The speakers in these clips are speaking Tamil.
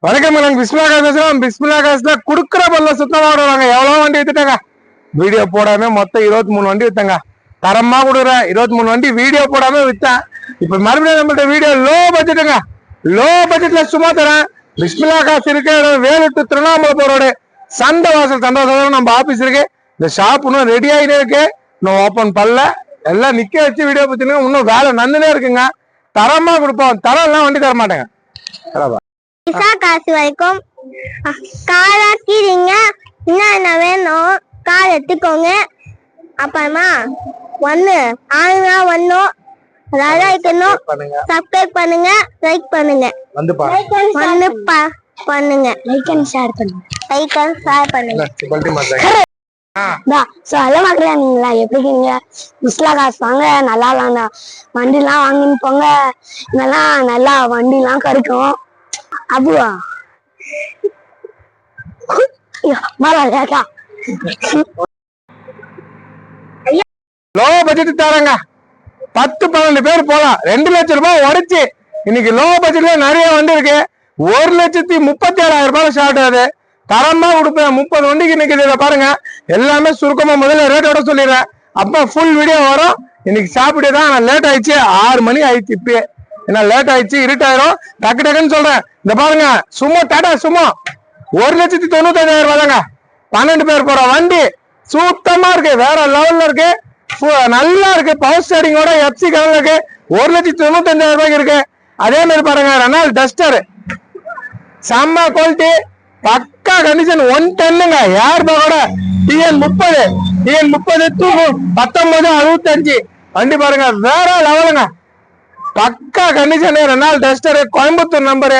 வணக்கம் நாங்க பிஸ்மில்லா காசு பேசுறோம். பிஸ்மில்லா காசுல குடுக்குற பல்ல சுத்தமா விடுவாங்க. எவ்வளவு வண்டி வித்துட்டாங்க. வீடியோ போடாம மொத்தம் 23 வண்டி வித்தாங்க. தரமா கொடுக்குறேன். 23 வண்டி வீடியோ போடாம வித்தேன். இப்ப மறுபடியும் நம்மள்ட்ட வீடியோ லோ பட்ஜெட்டுங்க. லோ பட்ஜெட்ல சும்மா தரேன். பிஸ்மில்லா காசு இருக்கு. வேலுட்டு திருவண்ணாமலை போறோட சண்டை வாசல் சந்தோஷம் நம்ம ஆபீஸ் இருக்கு. இந்த ஷாப் இன்னும் ரெடி ஆகிட்டே இருக்கு. இன்னும் ஓப்பன் பண்ணல. எல்லாம் நிக்க வச்சு வீடியோ பத்தினா இன்னும் வேலை நந்துனே இருக்குங்க. தரமா கொடுப்போம். தரம் எல்லாம் வண்டி தர மாட்டேங்க. காசு வரைக்கும் கார் ஆக்கிடுங்க. என்ன வேணும் கார் எடுத்துக்கோங்க. அப்புறமா ஒண்ணு ஆளுங்க ஒன்னும் வைக்கணும். சப்ஸ்கிரைப் பண்ணுங்க, லைக் பண்ணுங்க, பண்ணுங்க, லைக் அண்ட் ஷேர் பண்ணுங்க, லைக் அண்ட் ஷேர் பண்ணுங்க. எப்படிங்க பிஸ்மில்லா காசு வாங்க நல்லா இல்லாங்க வண்டிலாம் வாங்கின்னு போங்க. இதெல்லாம் நல்லா வண்டிலாம் கிடைக்கும். அபுவா லோ பட்ஜெட் தராங்க. 10-12 பேர் போலாம். 2 லட்சம் ரூபாய் உடைச்சு இன்னைக்கு லோ பட்ஜெட்ல நிறைய வண்டி இருக்கு. 1,37,000 ரூபாய் ஷார்ட் ஆகுது. தரமா கொடுப்பேன். 30 வண்டிக்கு இன்னைக்கு பாருங்க. எல்லாமே சுருக்கமா முதல்ல ரேட்டோட சொல்லிடுறேன். அப்ப ஃபுல் வீடியோ வரும். இன்னைக்கு சாப்பிட்டுதான் லேட் ஆயிடுச்சு. 6 மணி ஆயிடுச்சு. இப்பயே என்ன லேட் ஆயிடுச்சு, இருட்டாயிரும். டக்கு டக்குன்னு சொல்றேன். இந்த பாருங்க சும்மா டாடா சும்மா 1,95,000 ரூபாய் தாங்க. 12 பேர் போற வண்டி சுத்தமா இருக்கு. வேற லெவல்ல இருக்கு. நல்லா இருக்கு. பவர் ஸ்டேரிங்கோட எஃப்சி கலர்ல இருக்கு. 1,95,000 ரூபாய்க்கு இருக்கு. அதே மாதிரி பாருங்க ரெனால்ட் டஸ்டர் செம்ம குவாலிட்டி, பக்கா கண்டிஷன். 110ங்க. ஏர் பேக்கோட TN30 1965 வண்டி பாருங்க. வேற லெவலுங்க. பக்கா condition. Renault Duster Coimbatore number.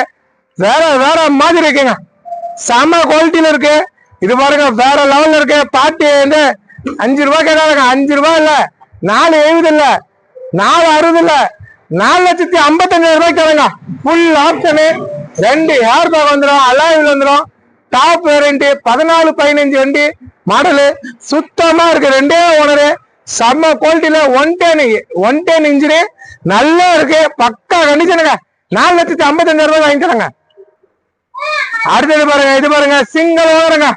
வேற மாதிரி இருக்குங்க. செம குவாலிட்டியில இருக்கு. இது பாருங்க வேற லெவல்ல இருக்கு. பாட்டி வந்து 5 ரூபாய் கேட்டாங்க. 5 ரூபாய் இல்ல, 4,70 இல்ல, 4,60 இல்ல, 4,55,000 ரூபாய் கேளுங்க. Full option. 2 ஏர் பேக் வந்துடும். அலாயில் வந்துடும். Top warranty. 14-15 வண்டி மாடலு சுத்தமா இருக்கு. 2 ஓனரு. செம்ம குவாலிட்டியில 110 இன்ஜினு நல்லா இருக்கு. பக்கா கண்டிஷனுங்க. 4,55,000 ரூபாய் வாங்கிக்கிறாங்க. அடுத்தது பாருங்க. இது பாருங்க சிங்கிள் ஓனருங்க.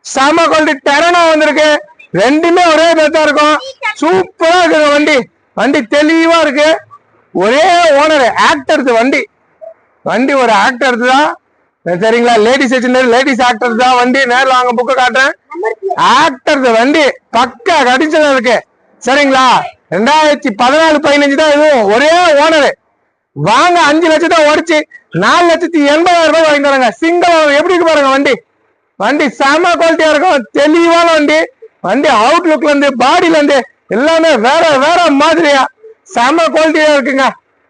செம குவாலிட்டி டெரனோ வந்திருக்கு. ரெண்டுமே ஒரே பேர் தான் இருக்கும். சூப்பரா இருக்கு வண்டி. வண்டி தெளிவா இருக்கு. ஒரே ஓனர் ஆக்டர் வண்டி ஒரு ஆக்டர் தான். சரிங்களா? லேடிஸ் ஆக்டர் தான் வண்டி. நேரில் வாங்க புக்க காட்டுறேன். ஆக்டர் வண்டி பக்கா கடிச்சதா இருக்கு. சரிங்களா? 2014-15 தான். இதுவும் ஒரே ஓனரு. வாங்க 5 லட்சத்தை உடச்சு 4,80,000 ரூபாய் வாங்கி தராங்க. Single owner. எப்படி இருக்கு பாருங்க வண்டி செம குவாலிட்டியா இருக்கும். தெளிவான வண்டி அவுட்லுக்ல இருந்து பாடியில இருந்து எல்லாமே வேற மாதிரியா செம குவாலிட்டியா இருக்குங்க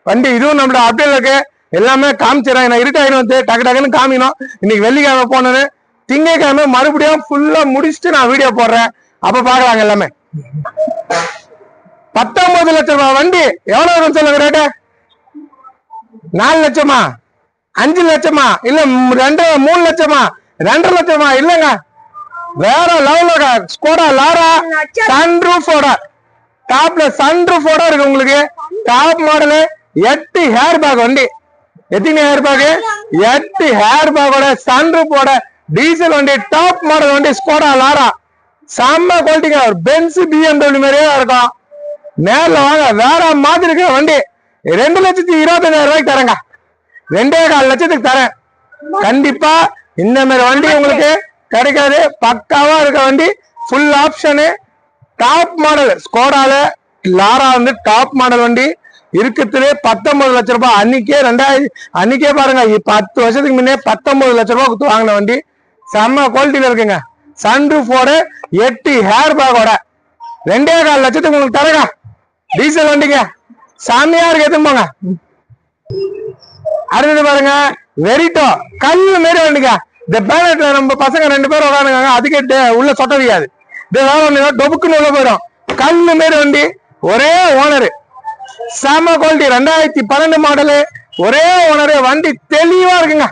வண்டி. இதுவும் நம்மளோட அப்டேட் இருக்கு. எல்லாமே காமிச்சிடறேன். நான் இருட்டாயிரம் வந்து டக்கு டக்குன்னு காமிக்கணும். இன்னைக்கு வெள்ளிக்கிழமை போனேன்னு திங்கக்கிழமை மறுபடியும் ஃபுல்லா முடிச்சுட்டு நான் வீடியோ போடுறேன். அப்ப பாக்கலாங்க. எல்லாமே 19 லட்சம் ரூபாய் வண்டி. எவ்வளவு வரும் சொல்லுங்க ரேட்டு? 4 லட்சமா, 5 லட்சமா, இல்ல 3 லட்சமா, 2.5 லட்சமா? இல்லங்க, வேற லெவல்ல ஸ்கோடா லாரா சன்ரூஃபோட டாப்ல சன்ரூஃபோட இருக்கு உங்களுக்கு. டாப் மாடலு 8 ஹேர் பேக் வண்டி. எத்தனை ஹேர் பேக்? 8 ஹேர் பேக்கோட சன்ரூஃபோட டீசல் வண்டி. டாப் மாடல் வண்டி ஸ்கோடா லாரா. செம்ம குவாலிட்டிங்க. ஒரு பென்ஸ் BMW மாதிரியே இருக்கும். நேர்ல வாங்க. வேற மாதிரி இருக்கிற வண்டி. 2,25,000 ரூபாய்க்கு தரேங்க. 2,4 லட்சத்துக்கு தரேன். கண்டிப்பா இந்த மாதிரி வண்டி உங்களுக்கு கிடைக்காது. பக்காவா இருக்க வண்டி. Full option. டாப் மாடல் ஸ்கோடால லாரா வந்து டாப் மாடல் வண்டி இருக்கிறதுலே 19 லட்சம் ரூபாய். அன்னைக்கே பாருங்க 10 வருஷத்துக்கு முன்னே 19 லட்சம் ரூபாய் கொடுத்து வாங்கின வண்டி. செம்ம குவாலிட்டியில இருக்குங்க. சன்ரூஃபோட 8 ஹேர் பேக்கோட 2,4 லட்சத்துக்கு உங்களுக்கு தரங்க. டீசல் வண்டிங்க. சாமியா இருக்கு. எதும்போங்க. அடுத்தது பாருங்க வெரிட்டோ. கல்லு மாரி வண்டிங்க. இந்த பேனட்ல நம்ம பசங்க 2 பேர் உட்காந்துங்க. அதுக்கே உள்ள சொட்ட வையாது. டொபுக்குன்னு உள்ள போயிடும். கல்லு மாரி வண்டி. ஒரே ஓனரு. செம குவாலிட்டி. 2012 மாடலு. ஒரே ஓனரு. வண்டி தெளிவா இருக்குங்க.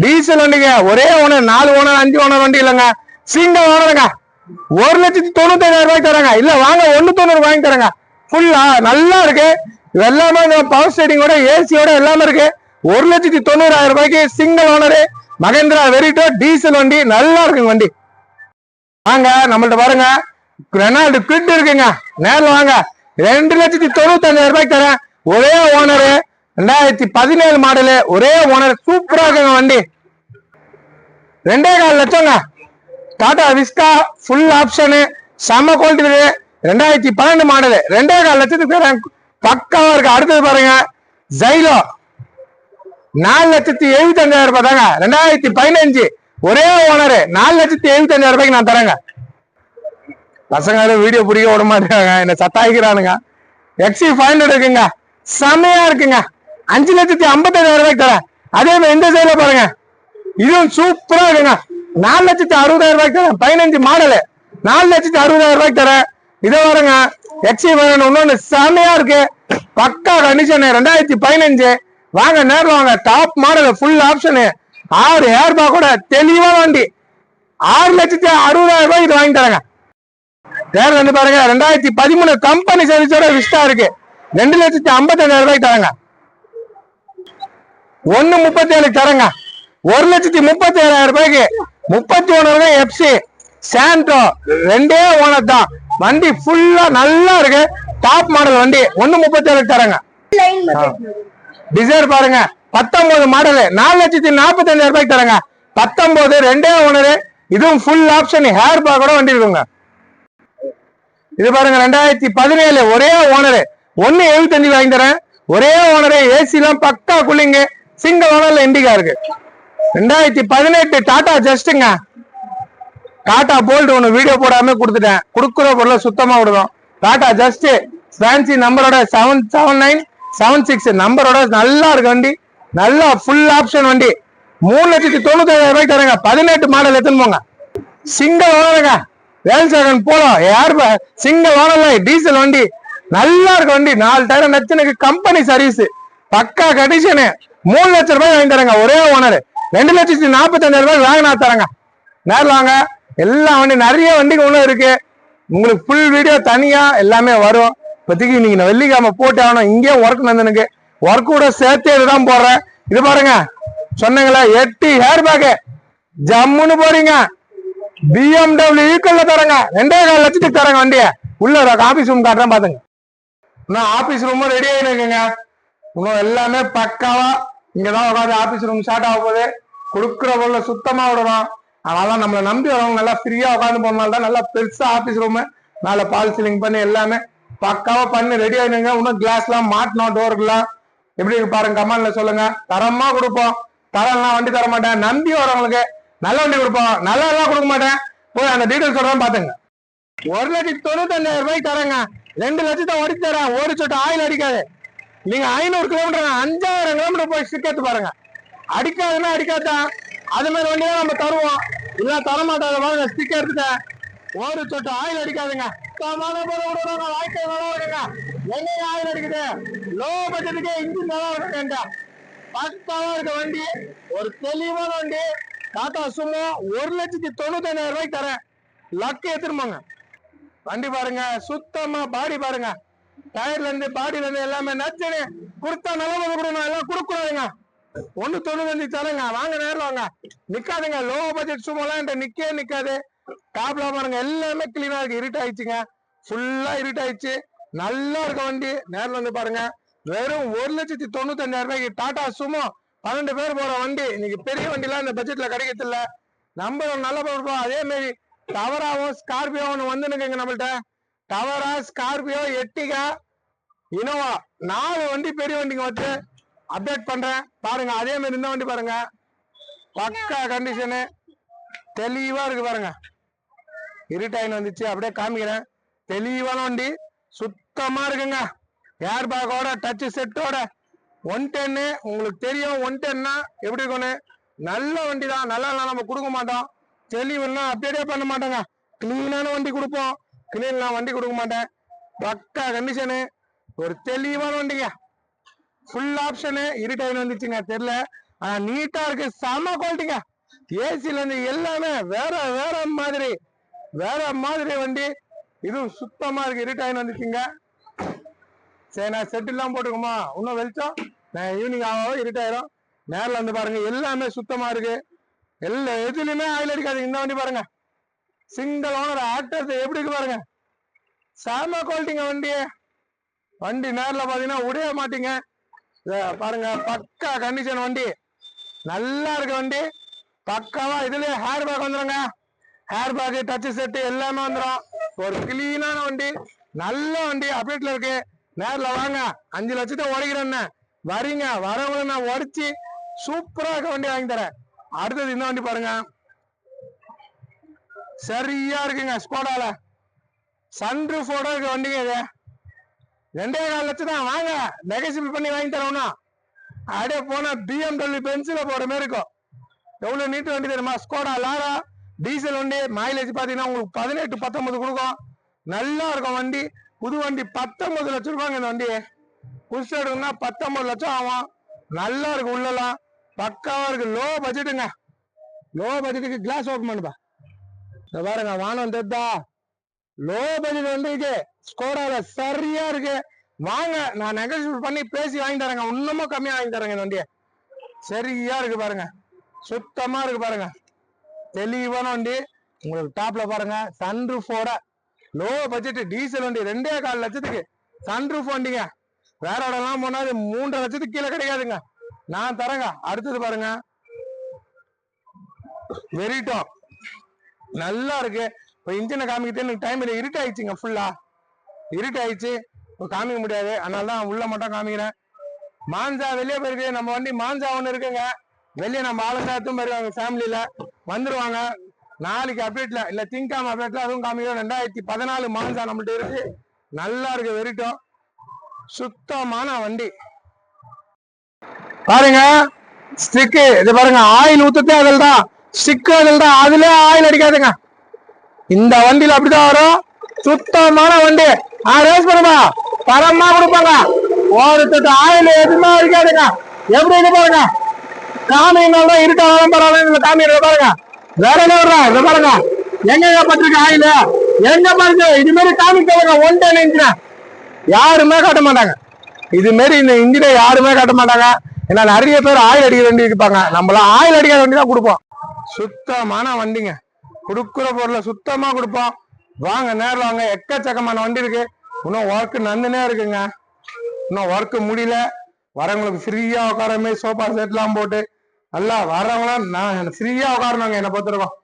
டீசல் வண்டிங்க. ஒரே ஓனர். 4 ஓனர் 5 ஓனர் வண்டி இல்லைங்க. சிங்கிள் ஓனருங்க. 1,95,000 ரூபாய்க்கு தராங்க. இல்ல வாங்க 1,90 வாங்கி தராங்க. ஃபுல்லா நல்லா இருக்கு. எல்லாமே பவர் ஸ்டேரிங்கோட ஏசியோட எல்லாமே இருக்கு. 1,90,000 ரூபாய்க்கு single owner Mahindra Verito diesel வண்டி, நல்லா இருக்குங்க வண்டி. வாங்க நம்மள்ட்ட பாருங்க, ரெனால்டு குவிட் இருக்குங்க, நேரில் வாங்க. 2,95,000 ரூபாய்க்கு தரேன். ஒரே ஓனரு, 2017 மாடலு, ஒரே ஓனர், சூப்பரா இருக்குங்க வண்டி. 2.25 லட்சங்க. டாடா விஸ்கா ஃபுல் ஆப்ஷனு, செம்ம குவாலிட்டி, 2012 மாடலு, 2.25 லட்சத்துக்கு தரேன். பக்காவா இருக்கு. அடுத்தது பாருங்க, ஜைலோ 4,75,000 ரூபாய் தாங்க. 2015 ஒரே ஓனரு, 4,75,000 ரூபாய்க்கு நான் தரேங்க. பசங்க வீடியோ பிடிக்க விட மாட்டாங்க, என்ன சத்தாய்க்கிறானுங்க. XC500 இருக்குங்க, செமையா இருக்குங்க, 5,55,000 ரூபாய்க்கு தரேன். அதே மாதிரி இந்த சைடுல பாருங்க, இதுவும் சூப்பரா இருக்குங்க, 4,60,000 ரூபாய்க்கு தரேன். 15 மாடலு, 4,60,000 ரூபாய்க்கு தரேன். இதை பாருங்க, XC500 இன்னொன்னு செமையா இருக்கு, பக்கா கண்டிஷன், 2015. வாங்க நேரில் வாங்க. Top model, full option, 6 air bag கூட, தெளிவா வண்டி. 6,60,000 ரூபாய்க்கு இது வாங்கி தரேங்க. நேரில் வந்து பாருங்க, 2013 கம்பெனி சர்வீஸோட விஸ்டா இருக்கு, 2,55,000 ரூபாய்க்கு தரேங்க. 1,37 தரேங்க. 1,37,000 ரூபாய்க்கு 31 எஃப்சி சாண்டோ, 2 ஓனர் தான் வண்டி, ஃபுல்லா நல்லா இருக்கு, டாப் மாடல் வண்டி. 1,37 தரேங்க. டிசைர் பாருங்க, 19 மாடலு, 4,45,000 ரூபாய்க்கு தரேங்க. 19 2 ஓனரு, இதுவும் ஃபுல் ஆப்ஷன், ஹேர் பேக் கூட வண்டி இருக்குங்க. இது பாருங்க, 2017 ஒரே ஓனரு, 1,75 வாங்கி தரேன். ஒரே ஓனரு, ஏசி எல்லாம் பக்கா கூலிங்கு, சிங்கிள் ஓனர்ல இண்டிகா இருக்கு. 2018 டாடா ஜஸ்ட்ங்க, டாடா போல்ட் ஒண்ணு வீடியோ போடாம கொடுத்துட்டேன், கொடுக்குற பொருளை சுத்தமா விடுறோம். டாடா ஜஸ்ட் ஃபேன்சி நம்பரோட 77976 நம்பரோட, நல்லா இருக்கு வண்டி, நல்லா ஃபுல் ஆப்ஷன் வண்டி. 3,90,000 ரூபாய்க்கு தரேங்க. 18 மாடல் எடுத்துன்னு போங்க, சிங்கிள் ஓனருங்க, வேல்சாகன் போலோ ஏர் சிங்கிள் ஓனர்ல டீசல் வண்டி, நல்லா இருக்கு வண்டி. 4 டயர் நச்சுனுக்கு, கம்பெனி சர்வீஸ், பக்கா கண்டிஷனு. 3 லட்சம் ரூபாய் வாங்கி தரேங்க. ஒரே ஓனர், 2,45,000 ரூபாய் வாங்கினா தரேங்க. நேரில் வாங்க. எல்லா வண்டி, நிறைய வண்டிக்கு ஒண்ணு இருக்கு, உங்களுக்கு ஃபுல் வீடியோ தனியா எல்லாமே வரும். இப்போதைக்கு நீங்க வெள்ளிக்கிழமை போட்டு ஆகணும், இங்கே ஒர்க் நந்தனுக்கு ஒர்க் கூட சேர்த்து இதுதான் போடுறேன். இது பாருங்க, சொன்னீங்களா 8 ஹேர் பேக், ஜம்முன்னு போறீங்க. BMW ஈக்குவல்ல தரேங்க. 2.25 லட்சத்துக்கு தரேங்க வண்டிய. உள்ள ஆபீஸ் ரூம் காட்டுறேன் பாத்துங்க. இன்னும் ஆபீஸ் ரூமும் ரெடி ஆகிருக்குங்க, இன்னும் எல்லாமே பக்காவா. இங்கதான் உட்காந்து ஆபீஸ் ரூம் ஸ்டார்ட் ஆக போகுது. கொடுக்குற பொருளை சுத்தமா விடுறோம். அதனால நம்மளை நம்பி வரவங்க நல்லா ஃப்ரீயா உட்காந்து போனால தான் நல்லா பெருசா ஆபீஸ் ரூம், மேல பால் சீலிங் பண்ணி எல்லாமே பக்காவா பண்ணி ரெடி ஆயிடுங்க. இன்னும் கிளாஸ் எல்லாம் மாட்டணும், டோருக்குலாம் எப்படி இருக்கு பாருங்க, கமெண்ட்ல சொல்லுங்க. தரமா கொடுப்போம், தரம்லாம் வண்டி தர மாட்டேன். நம்பி வரவங்களுக்கு நல்ல வண்டி கொடுப்போம், நல்லா எல்லாம் கொடுக்க மாட்டேன். போய் அந்த டீடைல் சொல்றேன் பாத்துங்க. 1,95,000 ரூபாய்க்கு தரேங்க. 2 லட்சத்தை ஓடி தரேன். ஒரு சொட்டு ஆயில் அடிக்காது. நீங்க 500 கிலோமீட்டர் 5,000 கிலோமீட்டர் போய் சிக்கத்து பாருங்க, அடிக்காதுன்னா அடிக்காதான். அது மாதிரி வண்டி தான் நம்ம தருவோம், இல்ல தரமாட்டாத வாங்க. ஸ்டிக்கர் எடுத்துட்டேன், ஒரு சொட்டு ஆயில் அடிக்காதுங்க. வாய்க்கை நல்லா இருக்குங்க. எங்க ஆயில் அடிக்குது? லோ பட்ஜெட்டுக்கு இன்ஜின் நல்லா இருக்குங்க, பக்காவா இருக்க வண்டி, ஒரு தெளிவான வண்டி. டாடா சுமோ 1,95,000 ரூபாய்க்கு தரேன். லக்கு எடுத்துருமாங்க. வண்டி பாருங்க, சுத்தமா பாடி பாருங்க, டயர்ல இருந்து பாடியில இருந்து எல்லாமே நச்சுன்னு கொடுத்தா நல்ல கொடுக்கணும், எல்லாம் கொடுக்கூடாதுங்க. 1,95 தரேங்க. வாங்க நேரில் வாங்க, நிக்காதுங்க. லோ பட்ஜெட் சும்மாலாம் நிக்கவே நிக்காது. டாப்ல பாருங்க, எல்லாமே கிளீனா இருக்கு. இருட் ஆயிடுச்சுங்க, ஃபுல்லா இருட் ஆயிடுச்சு, நல்லா இருக்க வண்டி. நேரில் வந்து பாருங்க. வெறும் 1,95,000 ரூபாய்க்கு டாடா சுமோ 12 பேர் போற வண்டி. இன்னைக்கு பெரிய வண்டிலாம் இந்த பட்ஜெட்ல கிடைக்கிறது இல்ல. நம்பர் நல்ல போடுவோம். அதே மாதிரி டவராவும் ஸ்கார்பியோவும் வந்துனுங்க நம்மள்ட்ட. டவரா, ஸ்கார்பியோ, எர்டிகா, இனோவா 4 வண்டி பெரிய வண்டிங்க வச்சு அப்டேட் பண்றேன் பாருங்க. அதே மாதிரி இந்த வண்டி பாருங்க, பக்கா கண்டிஷனு, தெளிவா இருக்கு பாருங்க. இருட்டாயின் வந்துச்சு, அப்படியே காமிக்கிறேன். தெளிவான வண்டி, சுத்தமா இருக்குங்க. ஏர் பேக்கோட, டச் செட்டோட, 110. உங்களுக்கு தெரியும் 110னா எப்படி இருக்கும்னு. நல்ல வண்டி தான், நல்லா நம்ம கொடுக்க மாட்டோம். தெளிவுன்னா அப்டேட்டே பண்ண மாட்டோங்க. கிளீனான வண்டி கொடுப்போம், கிளீனா வண்டி கொடுக்க மாட்டேன். பக்கா கண்டிஷனு, ஒரு தெளிவான வண்டிங்க, ஃபுல் ஆப்ஷனு. இருட்டாயின் வந்துச்சுங்க, தெரியல, ஆனா நீட்டா இருக்கு, செம குவாலிட்டிங்க. ஏசில இருந்து எல்லாமே வேற வேற மாதிரி, வேற மாதிரி வண்டி. இதுவும் சுத்தமா இருக்கு. இருட்டாயின் வந்துச்சுங்க. சரி, நான் செட் எல்லாம் போட்டுக்குமா, இன்னும் வெளிச்சம் நான் ஈவினிங் ஆகும் இருட்டாயிரும். நேரில் வந்து பாருங்க, எல்லாமே சுத்தமா இருக்கு. எல்லா எதுலையுமே ஆயில் அடிக்காது. இந்த வண்டி பாருங்க, சிங்கிள் ஓனர் ஆக்டர்ஸ் எப்படி இருக்கு பாருங்க, செம குவாலிட்டிங்க வண்டி. வண்டி நேரில் பாத்தீங்கன்னா உடைய மாட்டீங்க. பாருங்க, பக்கா கண்டிஷன் வண்டி, நல்லா இருக்கு வண்டி பக்காவா. இதுலயே ஹேர் பேக் வந்துருங்க, ஹேர் பேக் டச் செட் எல்லாமே வந்துடும். ஒரு கிளீனான வண்டி, நல்ல வண்டி அப்டேட்ல இருக்கு. நேரில் வாங்க, 5 லட்சத்தை உடைக்கிறேன்னு வரீங்க, வரவங்க நான் உடைச்சு சூப்பரா இருக்க வண்டி வாங்கி தரேன். அடுத்தது இந்த வண்டி பாருங்க, சரியா இருக்குங்க. ஸ்கோடால சன்ரூஃபோட இருக்க வண்டிங்க இது. 2.25 லட்சம் தான். வாங்க, நெகோசியபிள் பண்ணி வாங்கி தரோம்னா. அப்படியே போனா BMW பென்சில போற மாதிரி இருக்கும். எவ்வளவு நீட்டு வண்டி தெரியுமா? ஸ்கோடா லாரா டீசல் வண்டி. மைலேஜ் பாத்தீங்கன்னா உங்களுக்கு 18-19 கொடுக்கும். நல்லா இருக்கும் வண்டி. புது வண்டி 19 லட்சம் ரூபாங்க இந்த வண்டி. புதுசு எடுக்கணும்னா 19 லட்சம் ஆகும். நல்லா இருக்கு, உள்ளலாம் பக்காவா இருக்கு. லோ பட்ஜெட்டுங்க, லோ பட்ஜெட்டுக்கு கிளாஸ் ஓபன் பண்ணுப்பா. பாருங்க, வானம் தெரிதா? லோ பட்ஜெட் வந்து இருக்கு, ஸ்கோடால சரியா இருக்கு. வாங்க, நான் நெகோசியேட் பண்ணி பேசி வாங்கி தரேங்க. இன்னமும் கம்மியா வாங்கி தரேங்க. இந்த வண்டியை சரியா இருக்கு பாருங்க, சுத்தமா இருக்கு பாருங்க, தெளிவான வண்டி. உங்களுக்கு டாப்ல பாருங்க, சன்ரூஃபோட லோ பட்ஜெட் டீசல் வண்டி. 2.25 லட்சத்துக்கு சன்ரூஃப் வண்டிங்க. வேற இடம்லாம் போனா 3.5 லட்சத்துக்கு கீழே கிடைக்காதுங்க, நான் தரேங்க. அடுத்தது பாருங்க, வெரிட்டோ நல்லா இருக்கு. இப்போ இன்ஜினை காமிக்கிட்டே எனக்கு டைம் இல்லை, இருட்டு ஆயிடுச்சுங்க, ஃபுல்லா இருட்டு ஆயிடுச்சு, இப்போ காமிக்க முடியாது. அதனால தான் உள்ள மட்டும் காமிக்கிறேன். மான்சா வெளியே போயிருக்கு, நம்ம வண்டி மான்சா ஒன்று இருக்குங்க. வெளியே நம்ம ஆளுங்க எடுத்தும் போயிருக்காங்க, ஃபேமிலியில வந்துருவாங்க. நாளைக்கு அப்டேட்ல இல்ல திங்காம அப்டேட்ல அதுவும் காமிக்கிறோம். 2014 மான்சா நம்மள்ட்ட இருக்கு, நல்லா இருக்கு வெரிட்டோ, சுத்தமான வண்டி. பாருங்க ஸ்டிக்கு, இது பாருங்க, ஆயில் ஊத்துட்டே அதில் தான், ஸ்டிக்கு அதில் தான், அதுல ஆயில் அடிக்காதுங்க. இந்த வண்டியில அப்படிதான் வரும், சுத்தமான வண்டி. ரேஸ் பண்ணுமா, தரமா கொடுப்பாங்க. ஒருத்தட்டு ஆயில் எதுவுமே அடிக்காதுங்க. எப்படி இருக்கு பாருங்க, காமினால தான் இருக்காலும் பரவாயில்ல. காமியில பாருங்க, வேற என்ன வர்றா, இதை பாருங்க, எங்க பட்டிருக்க ஆயில், எங்க பாருங்க. இது மாதிரி காமிக்க ஒன் டன் இன்ஜின யாருமே காட்ட மாட்டாங்க. இது மாதிரி இந்த இன்ஜினை யாருமே காட்ட மாட்டாங்க. ஏன்னா நிறைய பேர் ஆயில் அடிக்க வேண்டி இருப்பாங்க, நம்மள ஆயில் அடிக்காத வண்டி தான் கொடுப்போம். சுத்தமான வண்டிங்க, கொடுக்குற பொருளை சுத்தமா கொடுப்போம். வாங்க, நேரில் வாங்க, எக்கச்சக்கமான வண்டி இருக்கு. இன்னும் ஒர்க் நந்துனே இருக்குங்க, இன்னும் ஒர்க் முடியல. வரவங்களுக்கு ஃப்ரீயா உட்கார மாதிரி சோஃபா செட்லாம் போட்டு நல்லா வரவங்களாம் நான் ஃப்ரீயா உட்காரணுங்க. என்னை பொறுத்திருக்கோம்,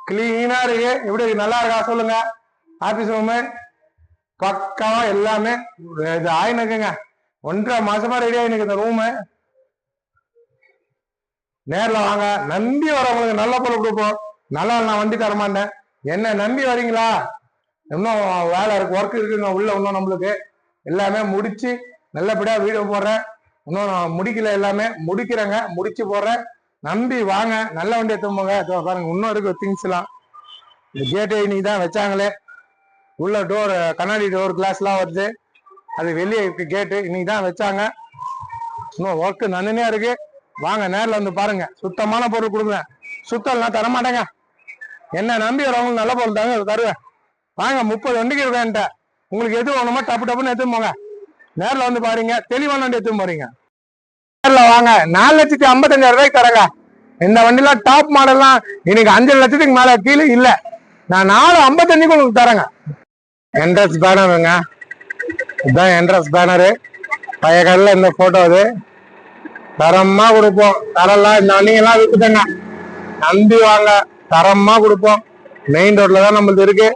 கிளீனா இருக்கு. எப்படி இருக்கு, நல்லா இருக்கா சொல்லுங்க. ஆபீஸ் ரூமு பக்காவா எல்லாமே இது ஆயினுக்குங்க. 1.5 மாசமா ரெடி ஆயினுக்கு இந்த ரூமு. நேர்ல வாங்க, நம்பி வரவங்களுக்கு நல்ல பொருள் கொடுப்போம். நல்லா நான் வண்டி தரமாட்டேன், என்ன நம்பி வரீங்களா? இன்னும் வேலை இருக்கு, ஒர்க் இருக்குங்க உள்ள. இன்னும் நம்மளுக்கு எல்லாமே முடிச்சு நல்லபடியா வீடியோ போடுறேன். இன்னும் நான் முடிக்கல, எல்லாமே முடிக்கிறேங்க, முடிச்சு போடுறேன். நம்பி வாங்க, நல்ல வண்டியை திரும்புங்க. பாருங்க, இன்னும் இருக்கு திங்ஸ் எல்லாம். இந்த கேட்டு இன்னைக்கு தான் வச்சாங்களே, உள்ள டோர் கண்ணாடி டோர் கிளாஸ் எல்லாம் வருது, அது வெளியே இருக்கு கேட்டு, இன்னைக்கு தான் வச்சாங்க. இன்னும் ஒர்க் நன்னியா இருக்கு. வாங்க, நேரில் வந்து பாருங்க, சுத்தமான பொருள் கொடுக்குறேன். சுத்தம் நான் தரமாட்டேங்க, என்ன நம்பி வரவங்களுக்கு நல்ல பொருள் தாங்க தருவேன். வாங்க, 30 வண்டிக்கு இருக்கேன்ட்ட, உங்களுக்கு எது வேணுமோ டப்பு டப்புன்னு எடுத்துன்னு போங்க. நேரில் வந்து பாருங்க, தெளிவான வண்டி எடுத்துன்னு போறீங்க. நேரில் வாங்க, 4,55,000 ரூபாய்க்கு தரங்க. இந்த வண்டிலாம் டாப் மாடல்லாம் இன்னைக்கு 5 லட்சத்துக்கு மேல கீழே இல்ல. நான் 4,55,000 உங்களுக்கு தரேங்க. என்ட்ரன்ஸ் பேனருங்க, இதுதான் என்ட்ரன்ஸ் பேனரு. பழைய கடையில் இந்த போட்டோ அது தரமா கொடுப்போம். தரலாம் இந்த வண்டிங்கெல்லாம் விட்டுட்டேங்க, நம்பி வாங்க, தரமா கொடுப்போம். மெயின் ரோட்ல தான் நம்மளுக்கு இருக்கு,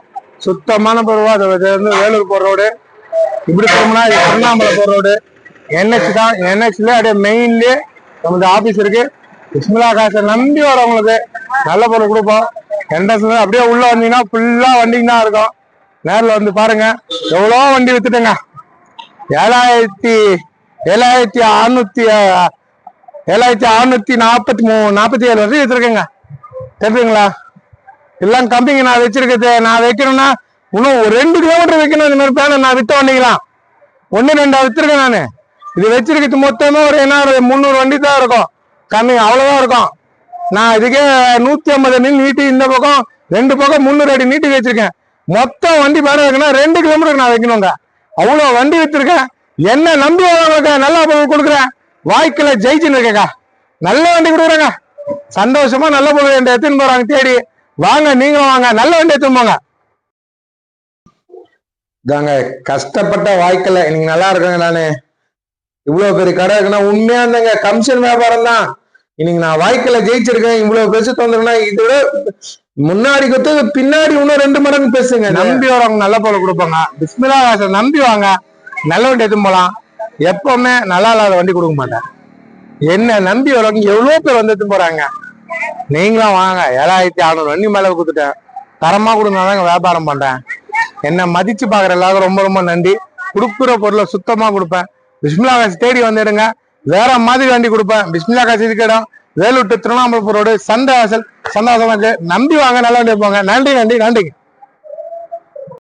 சுத்தமான பொருவா. அது வந்து வேலூர் போற ரோடு, இப்படி போனோம்னா இது திருவண்ணாமலை போற ரோடு. NH தான், NHல அப்படியே மெயின்லயே நம்மளுக்கு ஆபீஸ் இருக்கு. பிஸ்மில்லா காசை நம்பி வரவங்களுக்கு நல்ல பொருள் கொடுப்போம். என்ட்ரன்ஸ் அப்படியே உள்ள வந்தீங்கன்னா ஃபுல்லா வண்டிங்க தான் இருக்கும். நேரில் வந்து பாருங்க, எவ்வளோ வண்டி வித்துட்டுங்க. 7,647 வருஷம் வச்சிருக்கேங்க, தெரியுதுங்களா? எல்லாம் கம்பிங்க நான் வச்சிருக்கிறது. நான் வைக்கணும்னா இன்னும் 2 கிலோமீட்டர் வைக்கணும். இந்த மாதிரி பேனர் நான் வித்த வண்டிக்கலாம் 1-2 வித்துருக்கேன் நான். இது வச்சிருக்கிறது மொத்தமே ஒரு 300 வண்டி தான் இருக்கும், கம்மி அவ்வளவுதான் இருக்கும். நான் இதுக்கே 150 அடி நீட்டி, இந்த பக்கம் 2 பக்கம் 300 அடி நீட்டி வச்சிருக்கேன். மொத்தம் வண்டி பேனர் வைக்கணும் 2 கிலோமீட்டருக்கு நான் வைக்கணுங்க, அவ்வளவு வண்டி வச்சிருக்கேன். என்ன நம்பி வரவங்களுக்கு நல்லா பொருள் கொடுக்குறேன். வாய்க்குல ஜெயிச்சுன்னு இருக்கேக்கா. நல்ல வண்டி கொடுக்குறேங்க. சந்தோஷமா நல்ல பொருள் என்ற எடுத்துன்னு போறாங்க தேடி. வாங்க, நீங்களும் வாங்க, நல்ல வண்டி எடுத்துன்னு போங்க. இதாங்க கஷ்டப்பட்ட வாய்க்கல இன்னைக்கு நல்லா இருக்குங்க. நானு இவ்வளவு பெரிய கடை இருக்குன்னா உண்மையா இருந்தேங்க, கமிஷன் வியாபாரம் தான். இன்னைக்கு நான் வாய்க்கல ஜெயிச்சிருக்கேன். இவ்வளவு பெருசு தந்துருன்னா இதோட முன்னாடி கொடுத்து பின்னாடி இன்னும் 2 மடங்கு பேசுங்க. நம்பி வரவங்க நல்ல பொருள் கொடுப்பாங்க. பிஸ்மில்லா நம்பி வாங்க, நல்ல வண்டி எடுத்துன்னு போலாம். எப்பவுமே நல்லா இல்லாத வண்டி கொடுக்க மாட்டேன். என்ன நம்பி வரவங்க எவ்வளவு பேர் வந்து எடுத்துன்னு போறாங்க. நீங்களும் வாங்க. 7600 வண்டி மேல கொடுத்துட்டேன். தரமா கொடுங்கதாங்க வியாபாரம் பண்றேன். என்ன மதிச்சு பாக்குற எல்லாரும் ரொம்ப ரொம்ப நன்றி. கொடுக்குற பொருளை சுத்தமா கொடுப்பேன். பிஸ்மில்லா காசு தேடி வந்துடுங்க. வேற மாதிரி வண்டி கொடுப்பேன். பிஸ்மில்லா காசு இதுக்கு இடம் வேலூர் திருவண்ணாமலை ரோடு சந்தாசல். நம்பி வாங்க, நல்ல வண்டி போங்க. நன்றி நன்றி நன்றி.